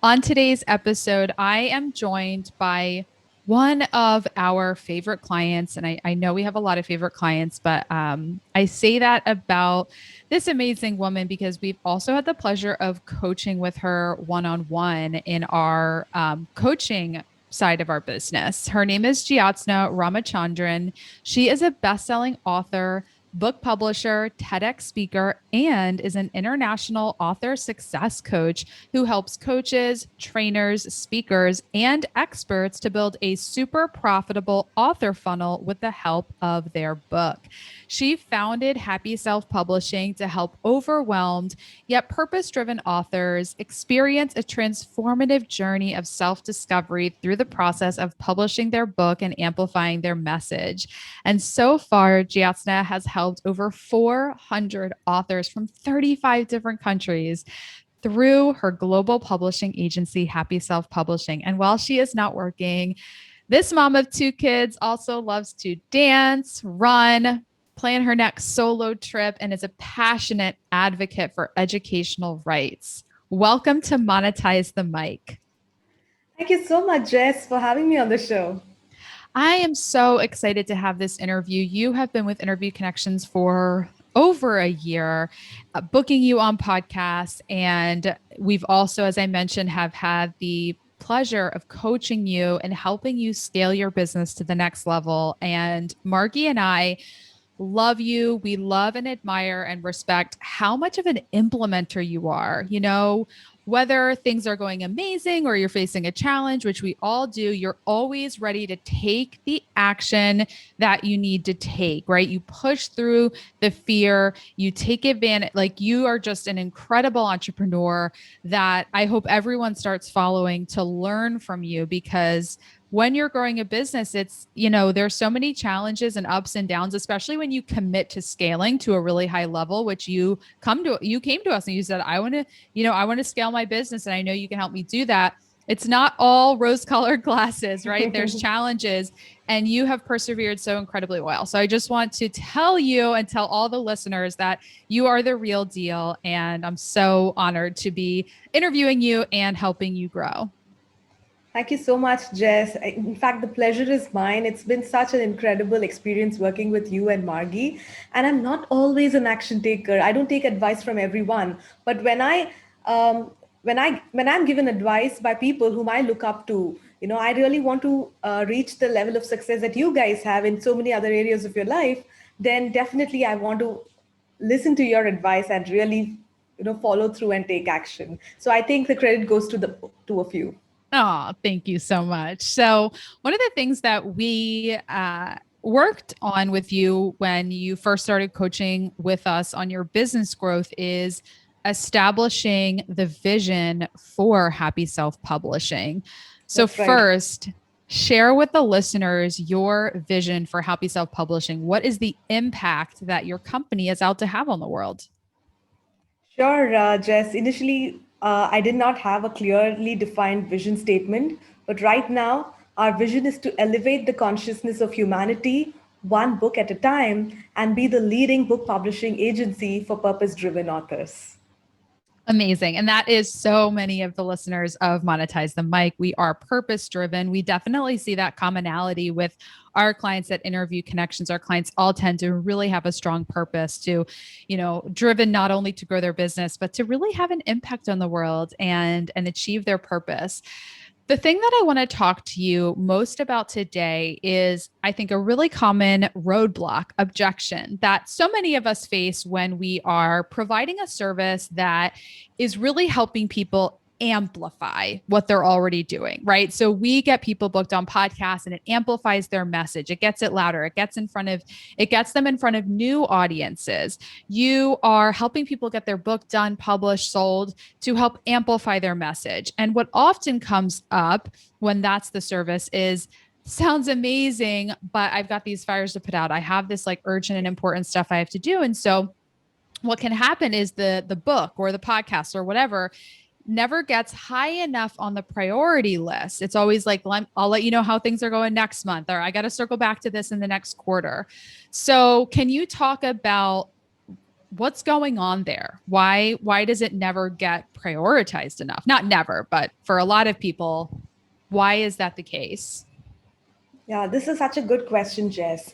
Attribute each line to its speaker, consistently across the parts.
Speaker 1: On today's episode, I am joined by one of our favorite clients. And I know we have a lot of favorite clients, but I say that about this amazing woman because we've also had the pleasure of coaching with her one on one in our coaching side of our business. Her name is Jyotsna Ramachandran. She is a best-selling author, book publisher, TEDx speaker, and is an international author success coach who helps coaches, trainers, speakers, and experts to build a super profitable author funnel with the help of their book. She founded Happy Self Publishing to help overwhelmed yet purpose driven authors experience a transformative journey of self discovery through the process of publishing their book and amplifying their message. And so far, Jyotsna has helped over 400 authors from 35 different countries through her global publishing agency, Happy Self Publishing. And while she is not working, this mom of two kids also loves to dance, run, plan her next solo trip, and is a passionate advocate for educational rights. Welcome to Monetize the Mic.
Speaker 2: Thank you so much, Jess, for having me on the show.
Speaker 1: I am so excited to have this interview. You have been with Interview Connections for over a year, booking you on podcasts. And we've also, as I mentioned, have had the pleasure of coaching you and helping you scale your business to the next level. And Margie and I love you. We love and admire and respect how much of an implementer you are. Whether things are going amazing or you're facing a challenge, which we all do, you're always ready to take the action that you need to take, right? You push through the fear, you take advantage. Like, you are just an incredible entrepreneur that I hope everyone starts following to learn from you, because when you're growing a business, there's so many challenges and ups and downs, especially when you commit to scaling to a really high level, which you came to us and you said, I want to scale my business. And I know you can help me do that. It's not all rose colored glasses, right? There's challenges, and you have persevered so incredibly well. So I just want to tell you and tell all the listeners that you are the real deal. And I'm so honored to be interviewing you and helping you grow.
Speaker 2: Thank you so much, Jess. In fact, the pleasure is mine. It's been such an incredible experience working with you and Margie. And I'm not always an action taker. I don't take advice from everyone. But when I'm given advice by people whom I look up to, I really want to reach the level of success that you guys have in so many other areas of your life. Then definitely I want to listen to your advice and really, follow through and take action. So I think the credit goes to the two of you.
Speaker 1: Oh, thank you so much. So, one of the things that we worked on with you when you first started coaching with us on your business growth is establishing the vision for Happy Self Publishing. So,
Speaker 2: That's right.
Speaker 1: first, share with the listeners your vision for Happy Self Publishing. What is the impact that your company is out to have on the world?
Speaker 2: Sure, Jess. Initially, I did not have a clearly defined vision statement, but right now, our vision is to elevate the consciousness of humanity one book at a time and be the leading book publishing agency for purpose driven authors.
Speaker 1: Amazing. And that is so many of the listeners of Monetize the Mic. We are purpose driven. We definitely see that commonality with our clients at Interview Connections. Our clients all tend to really have a strong purpose to, driven not only to grow their business, but to really have an impact on the world and achieve their purpose. The thing that I want to talk to you most about today is, I think, a really common roadblock objection that so many of us face when we are providing a service that is really helping people amplify what they're already doing, right? So we get people booked on podcasts and it amplifies their message. It gets it louder. It gets them in front of new audiences. You are helping people get their book done, published, sold to help amplify their message. And what often comes up when that's the service is, sounds amazing, but I've got these fires to put out. I have this like urgent and important stuff I have to do. And so what can happen is the book or the podcast or whatever never gets high enough on the priority list. It's always like, I'll let you know how things are going next month, or I got to circle back to this in the next quarter. So, can you talk about what's going on there? Why does it never get prioritized enough? Not never, but for a lot of people, why is that the case?
Speaker 2: Yeah, this is such a good question, Jess.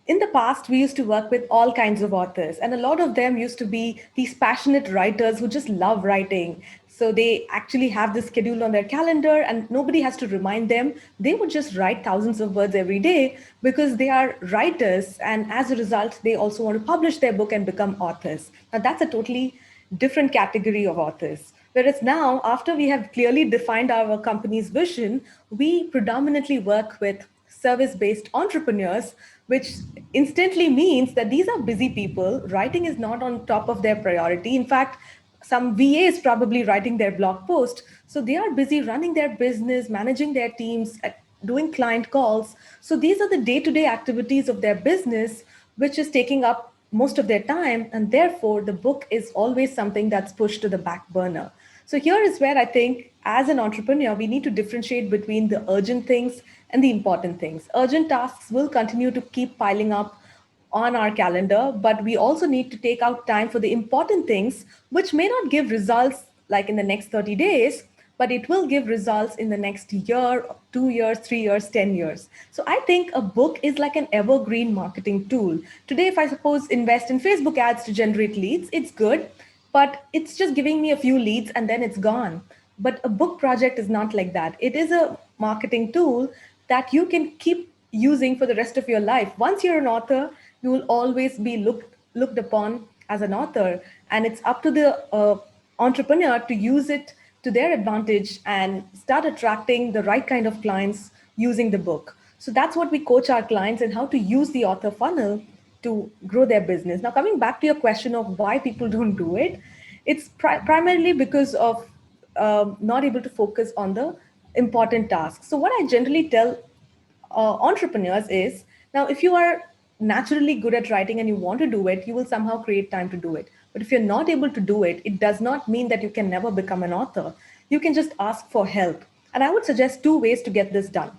Speaker 2: In the past, we used to work with all kinds of authors, and a lot of them used to be these passionate writers who just love writing. So they actually have this schedule on their calendar, and nobody has to remind them. They would just write thousands of words every day because they are writers, and as a result, they also want to publish their book and become authors. Now, that's a totally different category of authors. Whereas now, after we have clearly defined our company's vision, we predominantly work with service based entrepreneurs, which instantly means that these are busy people. Writing is not on top of their priority. In fact, some VA is probably writing their blog post. So they are busy running their business, managing their teams, doing client calls. So these are the day to day activities of their business, which is taking up most of their time. And therefore, the book is always something that's pushed to the back burner. So here is where I think as an entrepreneur, we need to differentiate between the urgent things and the important things. Urgent tasks will continue to keep piling up on our calendar, but we also need to take out time for the important things, which may not give results like in the next 30 days, but it will give results in the next year, 2 years, 3 years, 10 years. So I think a book is like an evergreen marketing tool. Today, if I suppose invest in Facebook ads to generate leads, it's good, but it's just giving me a few leads and then it's gone. But a book project is not like that. It is a marketing tool that you can keep using for the rest of your life. Once you're an author, you will always be looked upon as an author, and it's up to the entrepreneur to use it to their advantage and start attracting the right kind of clients using the book. So that's what we coach our clients and how to use the author funnel to grow their business. Now, coming back to your question of why people don't do it, it's primarily because of not able to focus on the important tasks. So, what I generally tell entrepreneurs is now, if you are naturally good at writing and you want to do it, you will somehow create time to do it. But if you're not able to do it, it does not mean that you can never become an author. You can just ask for help. And I would suggest two ways to get this done.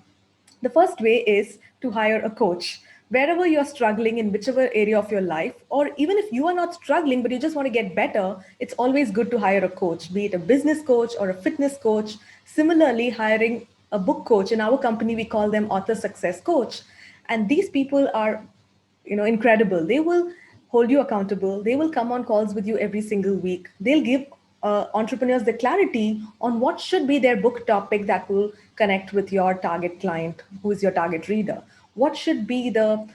Speaker 2: The first way is to hire a coach. Wherever you're struggling in whichever area of your life, or even if you are not struggling but you just want to get better, it's always good to hire a coach, be it a business coach or a fitness coach. Similarly, hiring a book coach. In our company, we call them author success coach. And these people are incredible. They will hold you accountable. They will come on calls with you every single week. They'll give entrepreneurs the clarity on what should be their book topic that will connect with your target client, who is your target reader. What should be the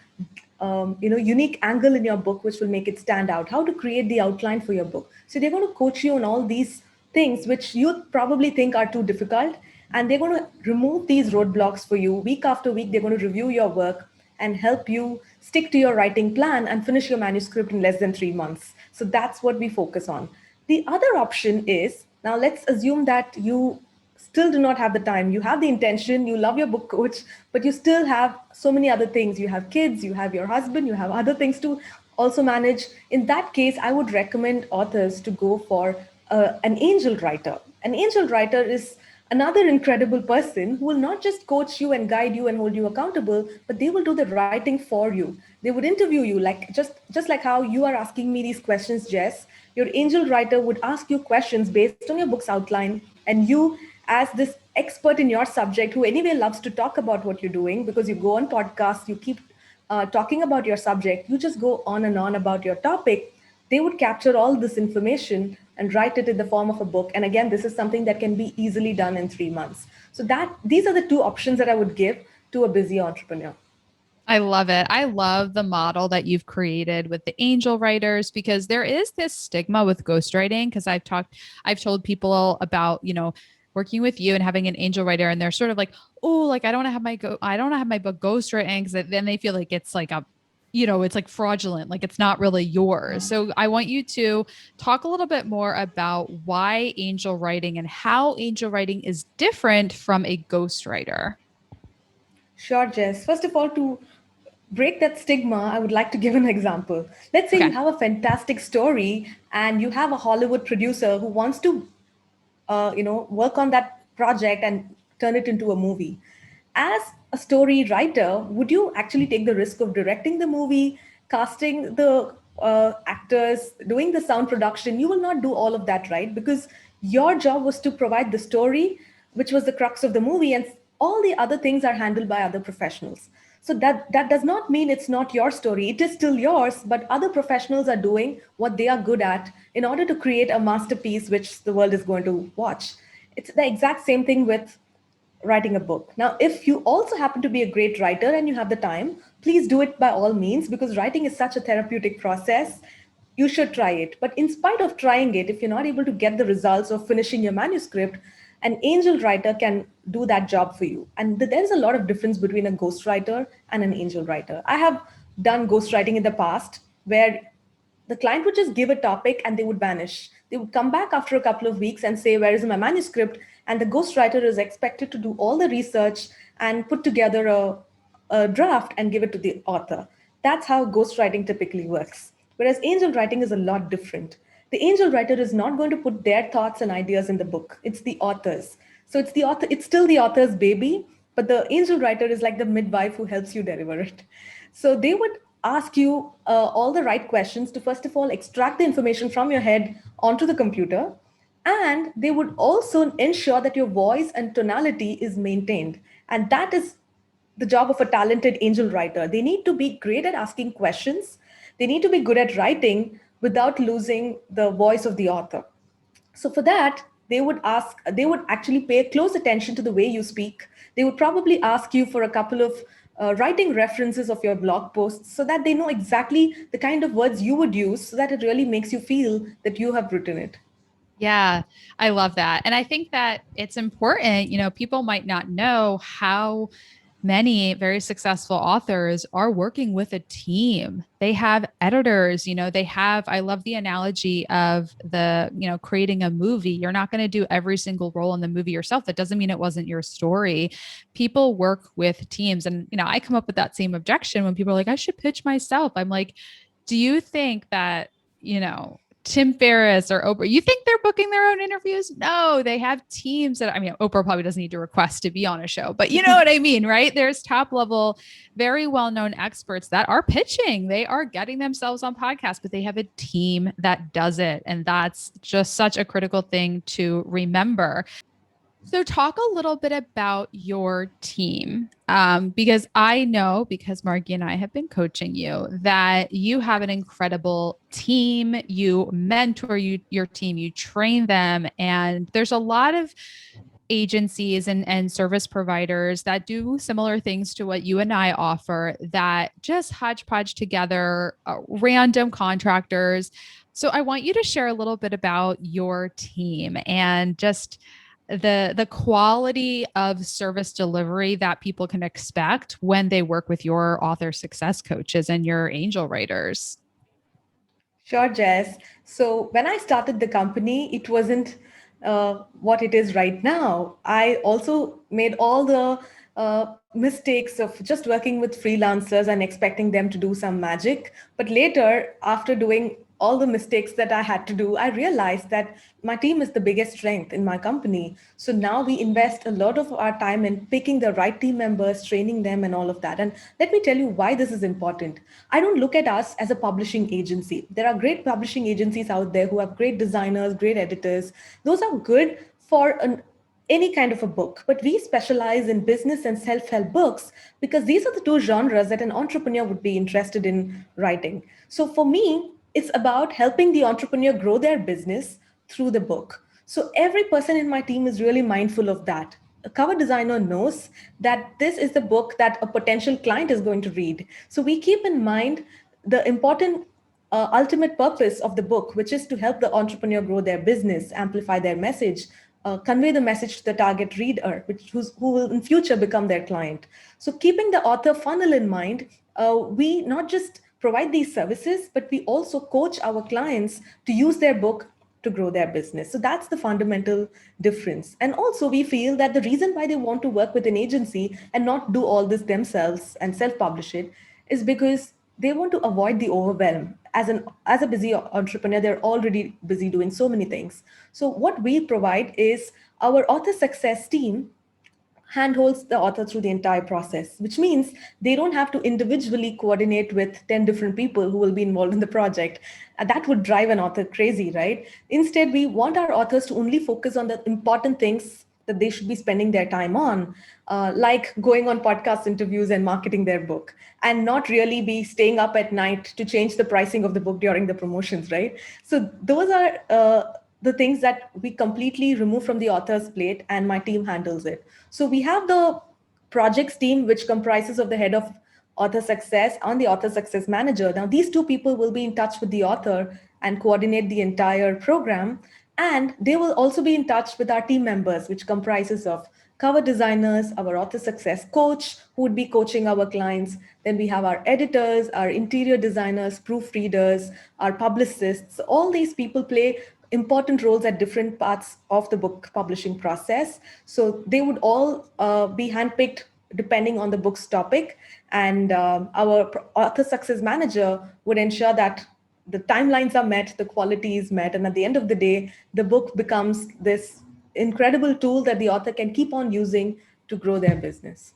Speaker 2: unique angle in your book which will make it stand out, how to create the outline for your book. So they're going to coach you on all these things which you probably think are too difficult, and they're going to remove these roadblocks for you. Week after week, they're going to review your work and help you stick to your writing plan and finish your manuscript in less than 3 months. So that's what we focus on. The other option is, now let's assume that you still do not have the time. You have the intention, you love your book coach, but you still have so many other things. You have kids, you have your husband, you have other things to also manage. In that case, I would recommend authors to go for an angel writer. An angel writer is another incredible person who will not just coach you and guide you and hold you accountable, but they will do the writing for you. They would interview you, like just like how you are asking me these questions, Jess. Your angel writer would ask you questions based on your book's outline, and you, as this expert in your subject who anyway loves to talk about what you're doing because you go on podcasts, you keep talking about your subject, you just go on and on about your topic. They would capture all this information and write it in the form of a book. And again, this is something that can be easily done in 3 months. So that these are the two options that I would give to a busy entrepreneur.
Speaker 1: I love it. I love the model that you've created with the angel writers because there is this stigma with ghostwriting. Because I've told people about, working with you and having an angel writer, and they're sort of like, oh, like I don't have my book ghostwritten because then they feel like it's like it's like fraudulent, like it's not really yours. So I want you to talk a little bit more about why angel writing and how angel writing is different from a ghostwriter.
Speaker 2: Sure, Jess. First of all, to break that stigma, I would like to give an example. Let's say you
Speaker 1: Okay.
Speaker 2: have a fantastic story and you have a Hollywood producer who wants to work on that project and turn it into a movie. As a story writer, would you actually take the risk of directing the movie, casting the actors, doing the sound production. You will not do all of that, right? Because your job was to provide the story, which was the crux of the movie, and all the other things are handled by other professionals. So that does not mean it's not your story. It is still yours, but other professionals are doing what they are good at in order to create a masterpiece which the world is going to watch. It's the exact same thing with writing a book. Now, if you also happen to be a great writer and you have the time, please do it by all means, because writing is such a therapeutic process. You should try it. But in spite of trying it, if you're not able to get the results of finishing your manuscript, an angel writer can do that job for you. And there's a lot of difference between a ghostwriter and an angel writer. I have done ghostwriting in the past where the client would just give a topic and they would vanish. They would come back after a couple of weeks and say, "Where is my manuscript?" And the ghostwriter is expected to do all the research and put together a draft and give it to the author. That's how ghostwriting typically works. Whereas angel writing is a lot different. The angel writer is not going to put their thoughts and ideas in the book, it's the author's. So it's the author, it's still the author's baby, but the angel writer is like the midwife who helps you deliver it. So they would ask you all the right questions to, first of all, extract the information from your head onto the computer. And they would also ensure that your voice and tonality is maintained. And that is the job of a talented angel writer. They need to be great at asking questions. They need to be good at writing without losing the voice of the author. So for that, they would actually pay close attention to the way you speak. They would probably ask you for a couple of writing references of your blog posts so that they know exactly the kind of words you would use so that it really makes you feel that you have written it.
Speaker 1: Yeah, I love that. And I think that it's important, people might not know how many very successful authors are working with a team. They have editors, I love the analogy of creating a movie. You're not going to do every single role in the movie yourself. That doesn't mean it wasn't your story. People work with teams. And, I come up with that same objection when people are like, I should pitch myself. I'm like, do you think that, Tim Ferriss or Oprah, you think they're booking their own interviews? No, they have teams Oprah probably doesn't need to request to be on a show, but you know what I mean, right? There's top level, very well known experts that are pitching. They are getting themselves on podcasts, but they have a team that does it. And that's just such a critical thing to remember. So, talk a little bit about your team, because I know, because Margie and I have been coaching you, that you have an incredible team. You mentor your team, you train them, and there's a lot of agencies and service providers that do similar things to what you and I offer that just hodgepodge together random contractors. So I want you to share a little bit about your team and just the quality of service delivery that people can expect when they work with your author success coaches and your angel writers.
Speaker 2: Sure, Jess. So when I started the company, it wasn't what it is right now. I also made all the mistakes of just working with freelancers and expecting them to do some magic. But later, after doing all the mistakes that I had to do, I realized that my team is the biggest strength in my company. So now we invest a lot of our time in picking the right team members, training them, and all of that. And let me tell you why this is important. I don't look at us as a publishing agency. There are great publishing agencies out there who have great designers, great editors. Those are good for any kind of a book, but we specialize in business and self-help books because these are the two genres that an entrepreneur would be interested in writing. So for me, it's about helping the entrepreneur grow their business through the book. So every person in my team is really mindful of that. A cover designer knows that this is the book that a potential client is going to read. So we keep in mind the important ultimate purpose of the book, which is to help the entrepreneur grow their business, amplify their message, convey the message to the target reader, who will in future become their client. So keeping the author funnel in mind, we not just provide these services, but we also coach our clients to use their book to grow their business. So that's the fundamental difference. And also we feel that the reason why they want to work with an agency and not do all this themselves and self-publish it is because they want to avoid the overwhelm. As a busy entrepreneur, they're already busy doing so many things. So what we provide is our author success team handholds the author through the entire process, which means they don't have to individually coordinate with 10 different people who will be involved in the project. That would drive an author crazy, right? Instead, we want our authors to only focus on the important things that they should be spending their time on, like going on podcast interviews and marketing their book, and not really be staying up at night to change the pricing of the book during the promotions, right? So those are the things that we completely remove from the author's plate, and my team handles it. So we have the projects team, which comprises of the head of author success and the author success manager. Now, these two people will be in touch with the author and coordinate the entire program. And they will also be in touch with our team members, which comprises of cover designers, our author success coach, who would be coaching our clients. Then we have our editors, our interior designers, proofreaders, our publicists. All these people play important roles at different parts of the book publishing process. So they would all be handpicked depending on the book's topic. And our author success manager would ensure that the timelines are met, the quality is met, and at the end of the day, the book becomes this incredible tool that the author can keep on using to grow their business.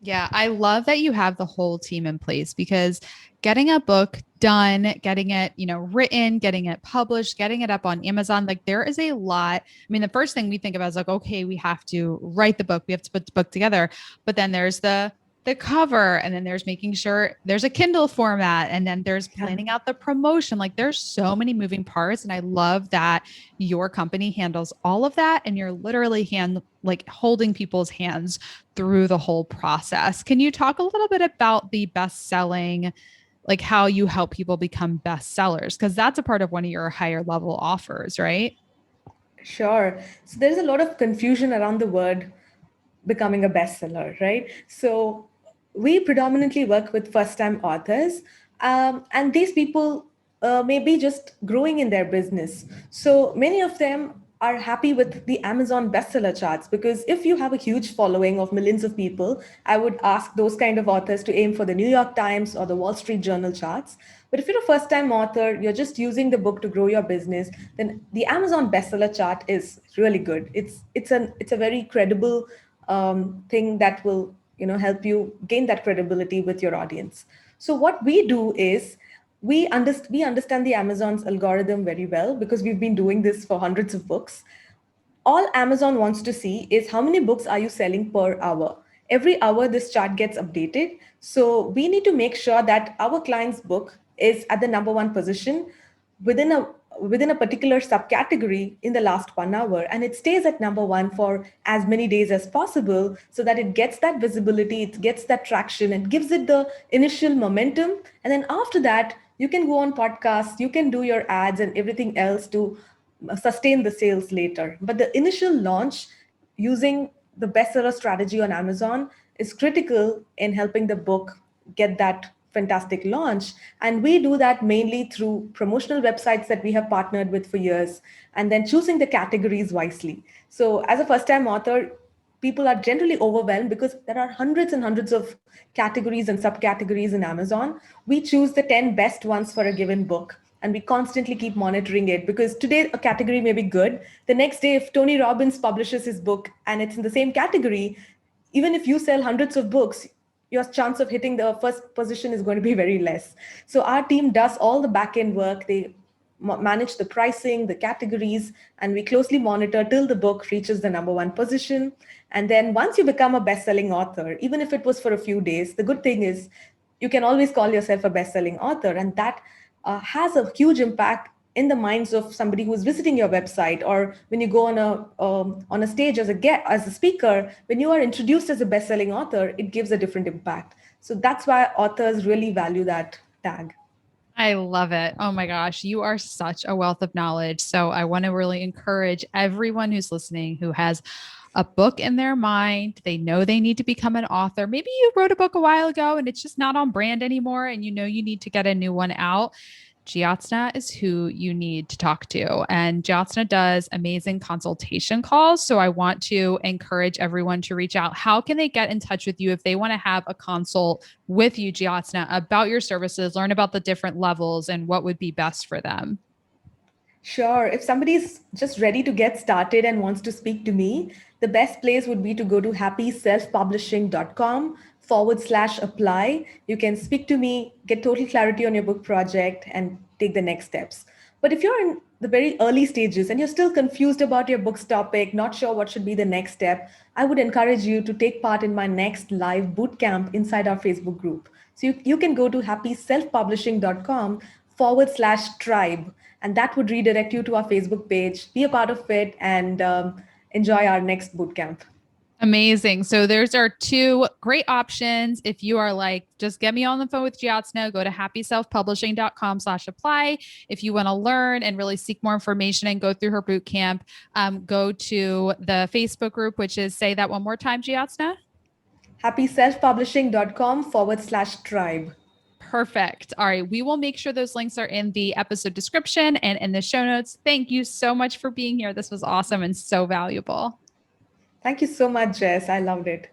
Speaker 1: Yeah, I love that you have the whole team in place because getting a book done, getting it, written, getting it published, getting it up on Amazon, like there is a lot. I mean, the first thing we think about is like, okay, we have to write the book, we have to put the book together, but then there's the cover, and then there's making sure there's a Kindle format, and then there's
Speaker 2: Yeah.
Speaker 1: planning out the promotion. Like there's so many moving parts, and I love that your company handles all of that, and you're literally like holding people's hands through the whole process. Can you talk a little bit about the best selling, like how you help people become best sellers? Because that's a part of one of your higher level offers, right?
Speaker 2: Sure. So there's a lot of confusion around the word becoming a bestseller, right? So we predominantly work with first time authors, and these people may be just growing in their business. So many of them are happy with the Amazon bestseller charts, because if you have a huge following of millions of people, I would ask those kind of authors to aim for the New York Times or the Wall Street Journal charts. But if you're a first time author, you're just using the book to grow your business, then the Amazon bestseller chart is really good. It's a very credible thing that will help you gain that credibility with your audience. So what we do is we understand the Amazon's algorithm very well, because we've been doing this for hundreds of books. All Amazon wants to see is how many books are you selling per hour. Every hour, this chart gets updated. So we need to make sure that our client's book is at the number one position within a within a particular subcategory in the last 1 hour, and it stays at number one for as many days as possible, so that it gets that visibility, it gets that traction, and gives it the initial momentum. And then after that, you can go on podcasts, you can do your ads and everything else to sustain the sales later. But the initial launch using the bestseller strategy on Amazon is critical in helping the book get that fantastic launch. And we do that mainly through promotional websites that we have partnered with for years, and then choosing the categories wisely. So, as a first time author, people are generally overwhelmed because there are hundreds and hundreds of categories and subcategories in Amazon. We choose the 10 best ones for a given book, and we constantly keep monitoring it, because today a category may be good. The next day, if Tony Robbins publishes his book and it's in the same category, even if you sell hundreds of books, your chance of hitting the first position is going to be very less. So our team does all the back end work. They manage the pricing, the categories, and we closely monitor till the book reaches the number one position. And then once you become a best-selling author, even if it was for a few days, the good thing is you can always call yourself a best-selling author, and that has a huge impact in the minds of somebody who's visiting your website, or when you go on a stage as a guest, as a speaker. When you are introduced as a best-selling author, it gives a different impact. So that's why authors really value that tag.
Speaker 1: I love it. Oh my gosh, you are such a wealth of knowledge. So I want to really encourage everyone who's listening who has a book in their mind. They know they need to become an author. Maybe you wrote a book a while ago and it's just not on brand anymore, and you know you need to get a new one out. Jyotsna is who you need to talk to. And Jyotsna does amazing consultation calls. So I want to encourage everyone to reach out. How can they get in touch with you if they want to have a consult with you, Jyotsna, about your services, learn about the different levels and what would be best for them?
Speaker 2: Sure. If somebody's just ready to get started and wants to speak to me, the best place would be to go to happyselfpublishing.com/apply. You can speak to me, get total clarity on your book project, and take the next steps. But if you're in the very early stages and you're still confused about your book's topic, not sure what should be the next step, I would encourage you to take part in my next live boot camp inside our Facebook group. So you can go to happyselfpublishing.com/tribe, and that would redirect you to our Facebook page. Be a part of it and enjoy our next bootcamp.
Speaker 1: Amazing. So there's our two great options. If you are like, just get me on the phone with Jyotsna, go to happyselfpublishing.com/apply. If you want to learn and really seek more information and go through her boot camp, go to the Facebook group, which is, say that one more time, Jyotsna.
Speaker 2: Happyselfpublishing.com/tribe.
Speaker 1: Perfect. All right. We will make sure those links are in the episode description and in the show notes. Thank you so much for being here. This was awesome and so valuable.
Speaker 2: Thank you so much, Jess. I loved it.